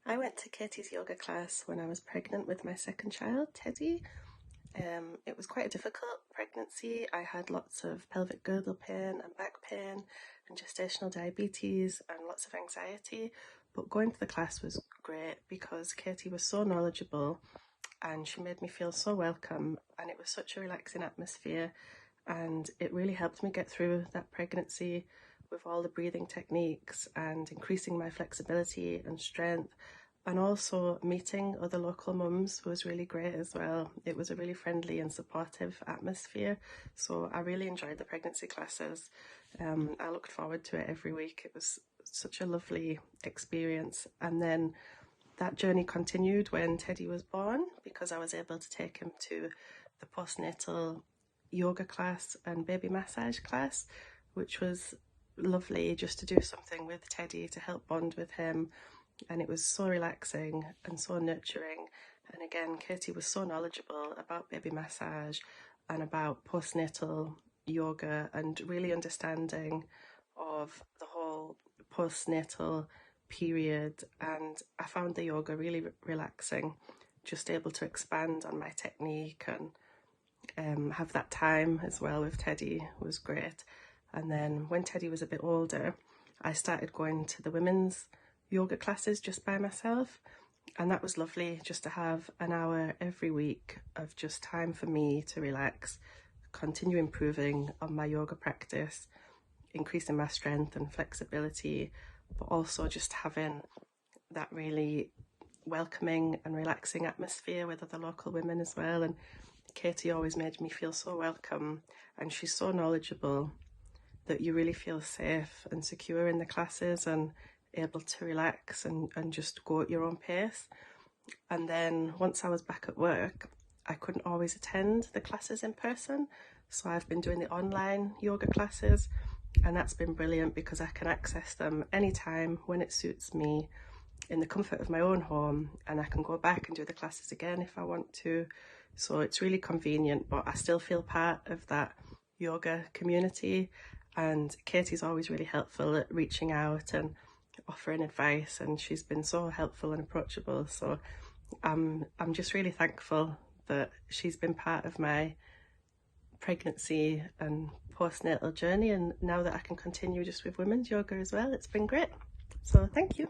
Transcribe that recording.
I went to Katie's yoga class when I was pregnant with my second child, Teddy. It was quite a difficult pregnancy. I had lots of pelvic girdle pain and back pain and gestational diabetes and lots of anxiety. But going to the class was great because Katie was so knowledgeable and she made me feel so welcome, and it was such a relaxing atmosphere, and it really helped me get through that pregnancy with all the breathing techniques and increasing my flexibility and strength. And also meeting other local mums was really great as well. It was a really friendly and supportive atmosphere, so I really enjoyed the pregnancy classes. I looked forward to it every week. It was such a lovely experience. And then that journey continued when Teddy was born, because I was able to take him to the postnatal yoga class and baby massage class, which was lovely, just to do something with Teddy to help bond with him. And it was so relaxing and so nurturing. And again, Katie was so knowledgeable about baby massage and about postnatal yoga, and really understanding of the whole postnatal period. And I found the yoga really relaxing, just able to expand on my technique and have that time as well with Teddy was great. And then when Teddy was a bit older, I started going to the women's yoga classes just by myself, and that was lovely, just to have an hour every week of just time for me to relax, continue improving on my yoga practice, increasing my strength and flexibility, but also just having that really welcoming and relaxing atmosphere with other local women as well. And Katie always made me feel so welcome, and she's so knowledgeable that you really feel safe and secure in the classes and able to relax and just go at your own pace. And then once I was back at work, I couldn't always attend the classes in person, so I've been doing the online yoga classes, and that's been brilliant because I can access them anytime when it suits me in the comfort of my own home, and I can go back and do the classes again if I want to. So it's really convenient, but I still feel part of that yoga community, and Katie's always really helpful at reaching out and offering advice, and she's been so helpful and approachable. So I'm just really thankful that she's been part of my pregnancy and postnatal journey, and now that I can continue just with women's yoga as well, it's been great. So thank you.